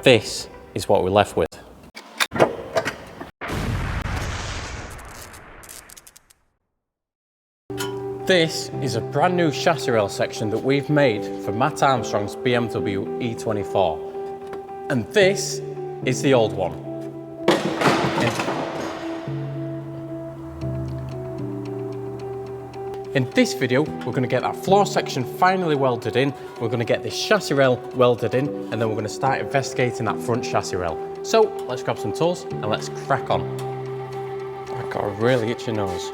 this is what we're left with. This is a brand new chassis rail section that we've made for Matt Armstrong's BMW E24. And this is the old one. In this video, we're going to get that floor section finally welded in, we're going to get this chassis rail welded in, and then we're going to start investigating that front chassis rail. So let's grab some tools and let's crack on. I've got a really itchy nose.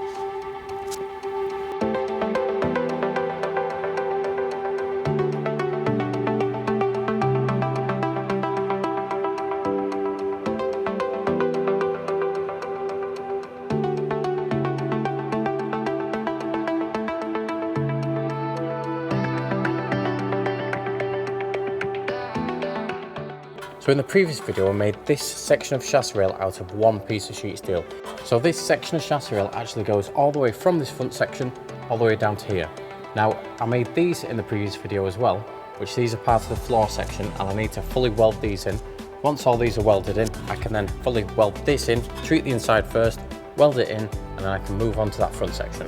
So in the previous video, I made this section of chassis rail out of one piece of sheet steel. So this section of chassis rail actually goes all the way from this front section, all the way down to here. Now, I made these in the previous video as well, which these are part of the floor section, and I need to fully weld these in. Once all these are welded in, I can then fully weld this in, treat the inside first, weld it in, and then I can move on to that front section.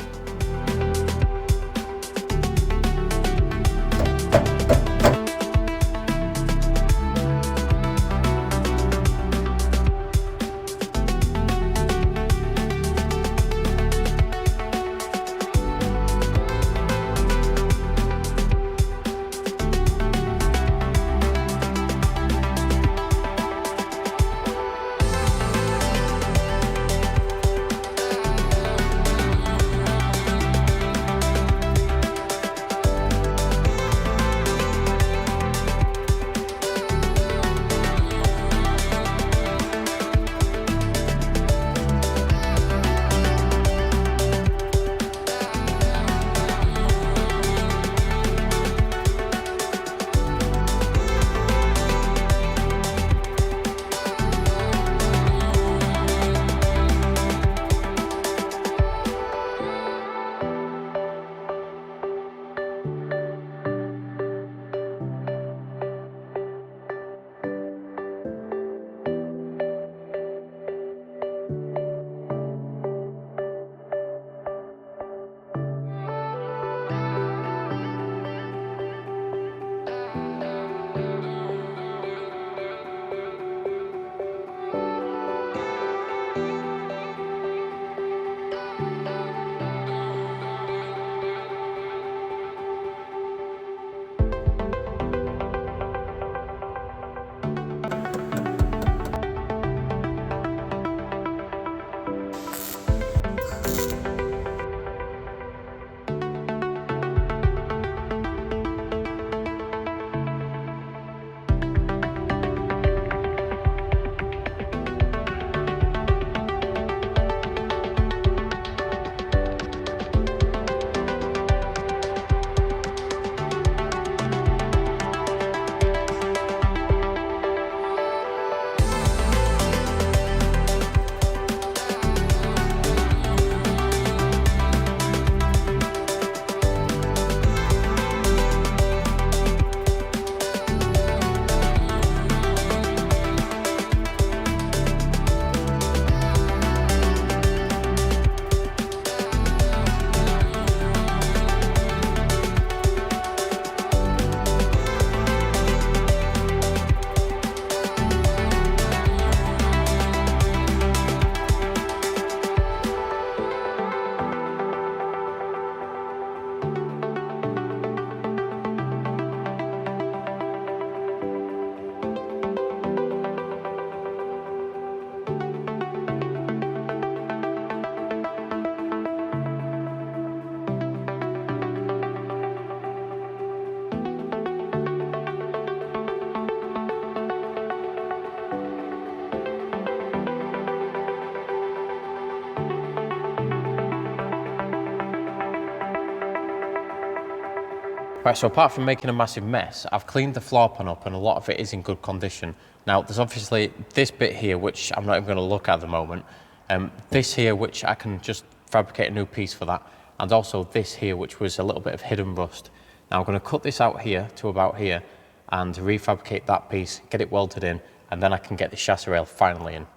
Right, so apart from making a massive mess, I've cleaned the floor pan up and a lot of it is in good condition. Now, there's obviously this bit here, which I'm not even going to look at the moment. This here, which I can just fabricate a new piece for that. And also this here, which was a little bit of hidden rust. Now I'm going to cut this out here to about here and refabricate that piece, get it welded in, and then I can get the chassis rail finally in.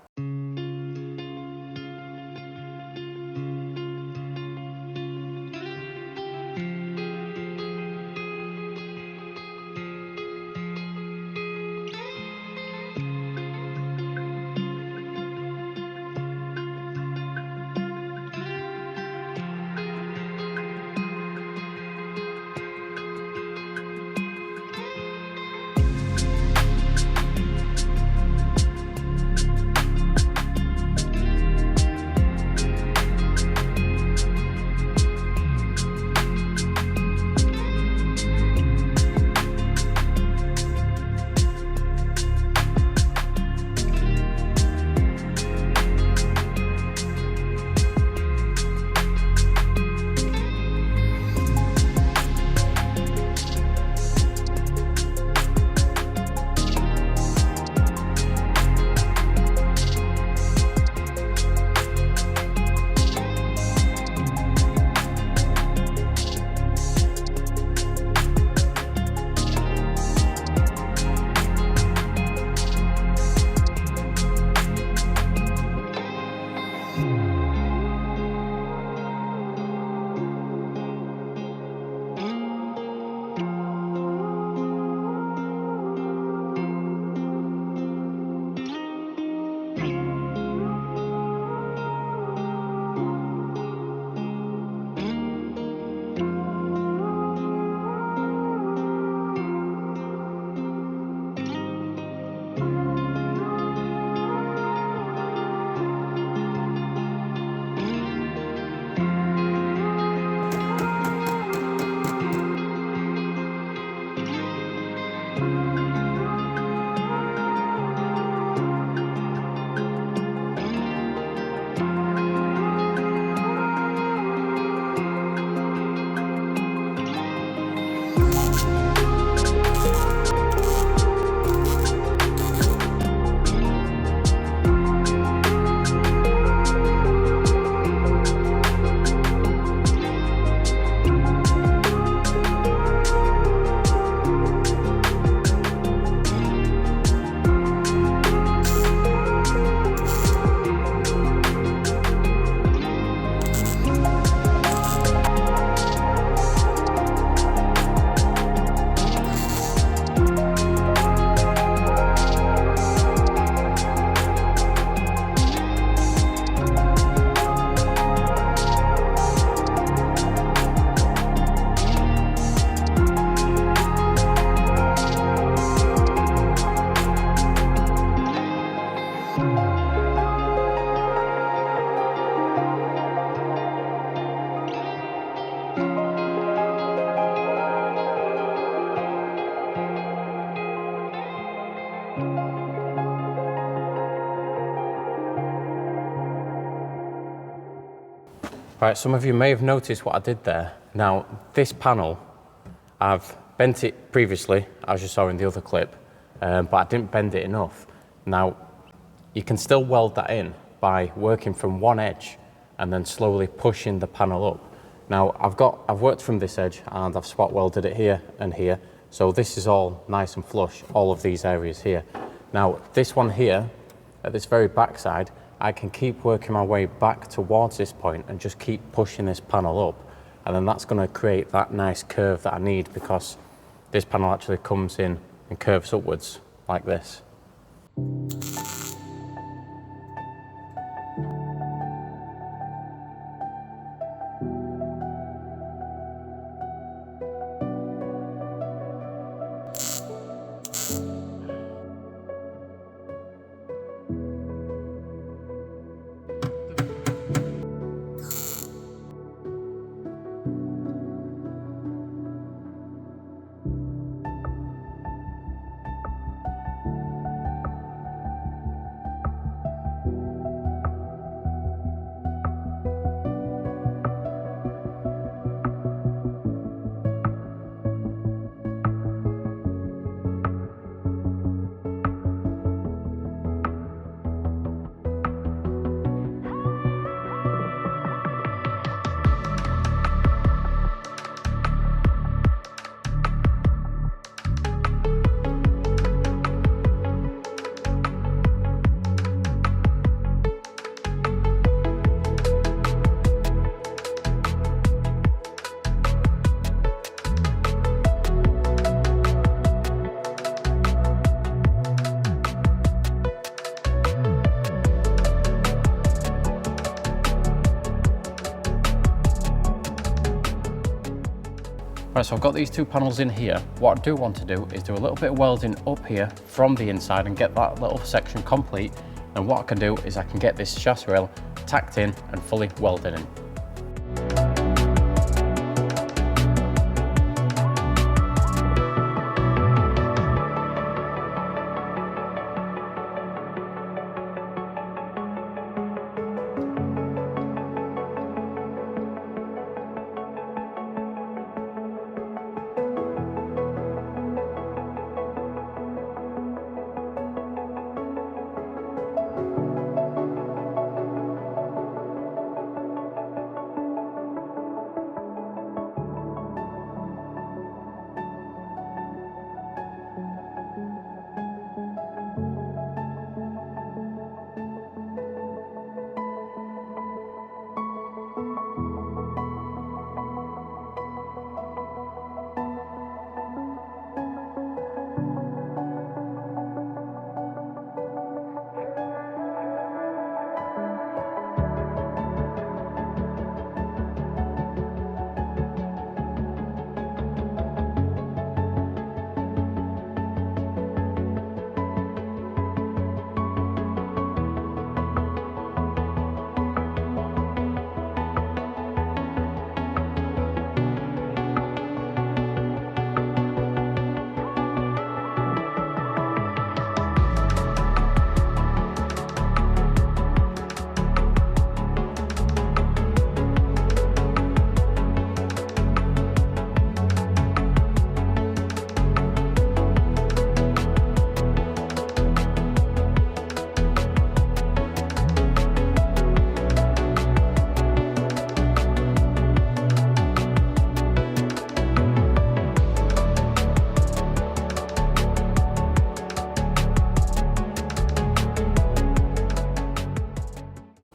Right, some of you may have noticed what I did there. Now, this panel, I've bent it previously, as you saw in the other clip, but I didn't bend it enough. Now, you can still weld that in by working from one edge and then slowly pushing the panel up. Now, I've worked from this edge and I've spot welded it here and here. So this is all nice and flush, all of these areas here. Now, this one here, at this very back side, I can keep working my way back towards this point and just keep pushing this panel up. And then that's going to create that nice curve that I need, because this panel actually comes in and curves upwards like this. Right, so I've got these two panels in here. What I do want to do is do a little bit of welding up here from the inside and get that little section complete. And what I can do is I can get this chassis rail tacked in and fully welded in.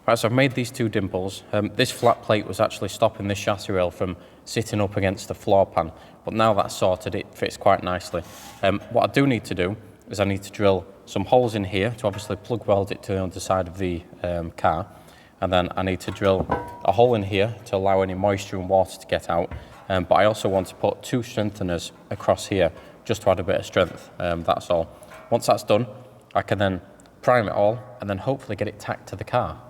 Right, so I've made these two dimples. This flat plate was actually stopping this chassis rail from sitting up against the floor pan, but now that's sorted, it fits quite nicely. What I do need to do is I need to drill some holes in here to obviously plug weld it to the underside of the car, and then I need to drill a hole in here to allow any moisture and water to get out, but I also want to put two strengtheners across here just to add a bit of strength, that's all. Once that's done, I can then prime it all and then hopefully get it tacked to the car.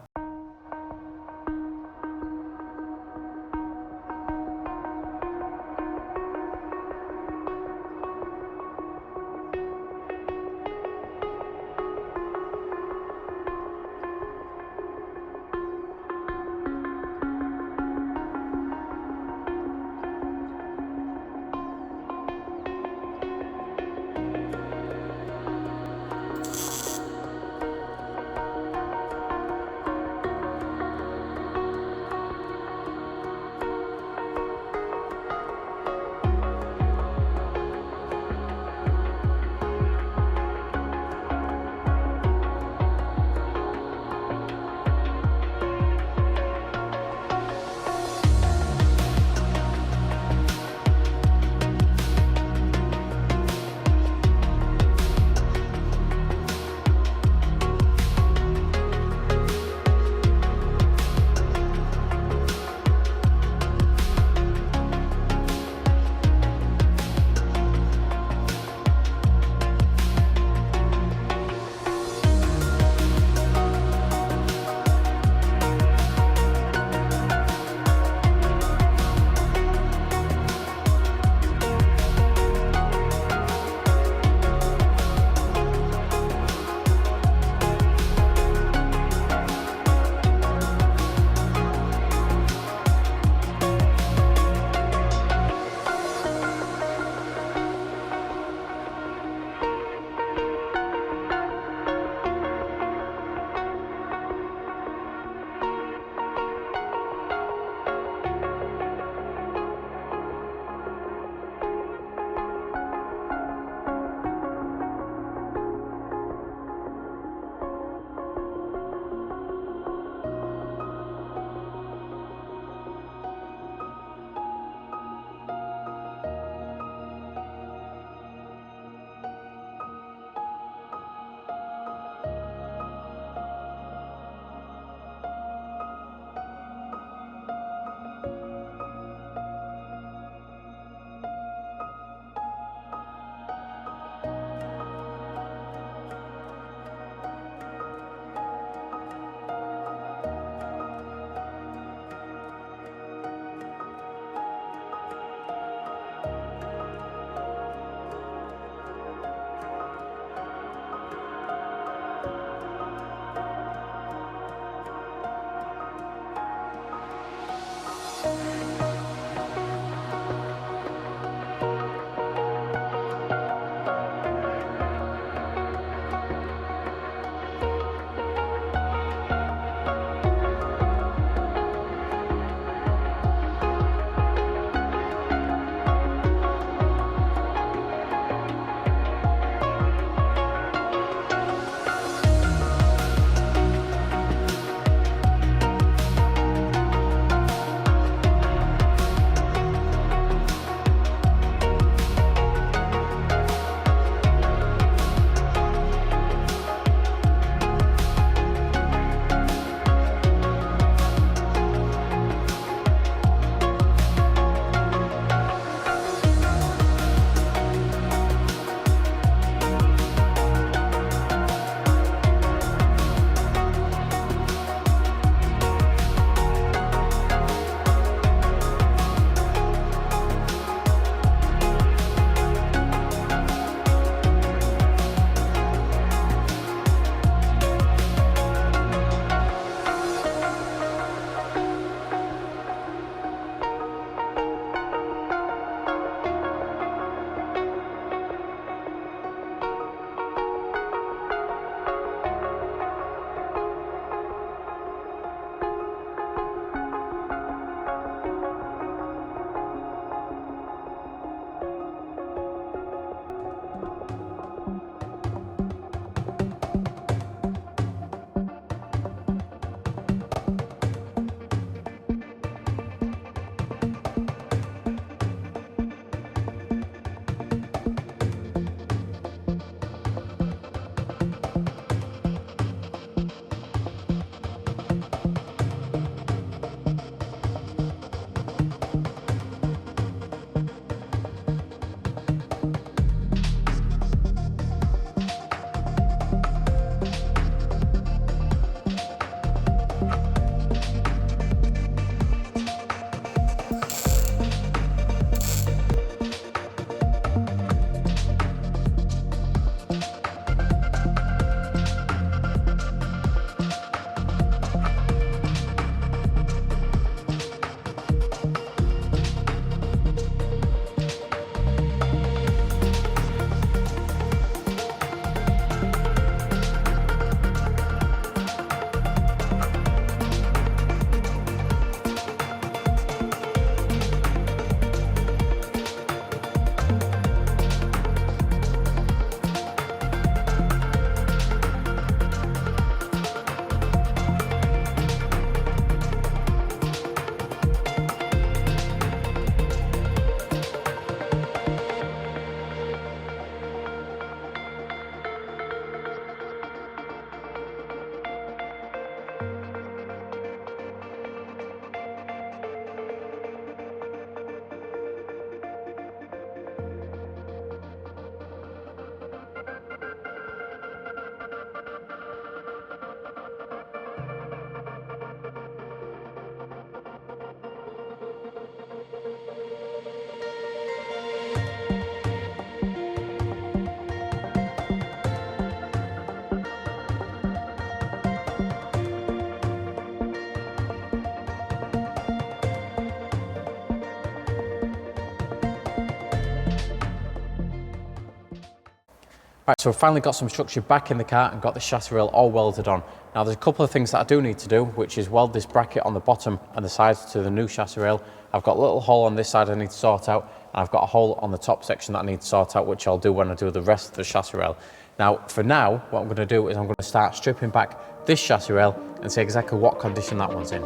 Right, so we've finally got some structure back in the car and got the chassis rail all welded on. Now there's a couple of things that I do need to do, which is weld this bracket on the bottom and the sides to the new chassis rail. I've got a little hole on this side I need to sort out, and I've got a hole on the top section that I need to sort out, which I'll do when I do the rest of the chassis rail. Now, for now, what I'm going to do is I'm going to start stripping back this chassis rail and see exactly what condition that one's in.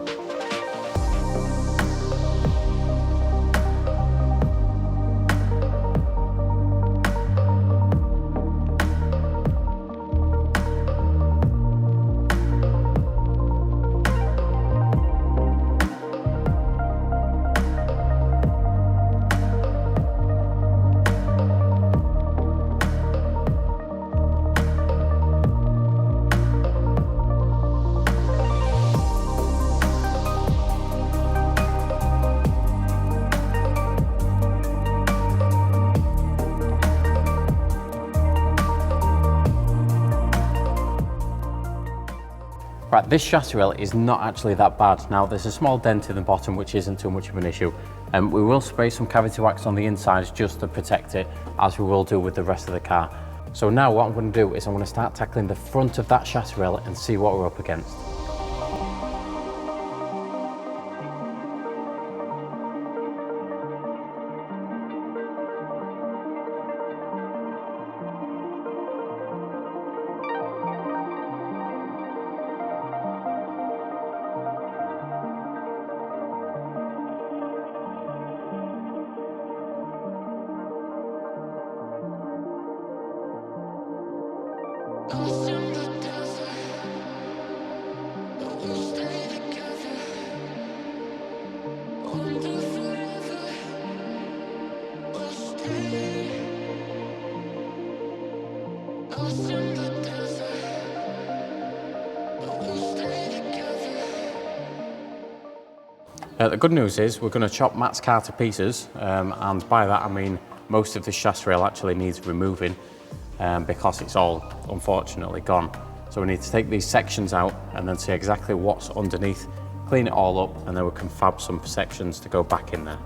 Right, this chassis rail is not actually that bad. Now there's a small dent in the bottom which isn't too much of an issue. We will spray some cavity wax on the insides just to protect it, as we will do with the rest of the car. So now what I'm going to do is I'm going to start tackling the front of that chassis rail and see what we're up against. The good news is we're going to chop Matt's car to pieces, and by that I mean most of the chassis rail actually needs removing because it's all unfortunately gone. So we need to take these sections out and then see exactly what's underneath, clean it all up, and then we can fab some sections to go back in there.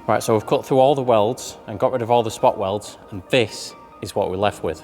Right, so we've cut through all the welds and got rid of all the spot welds, and this is what we're left with.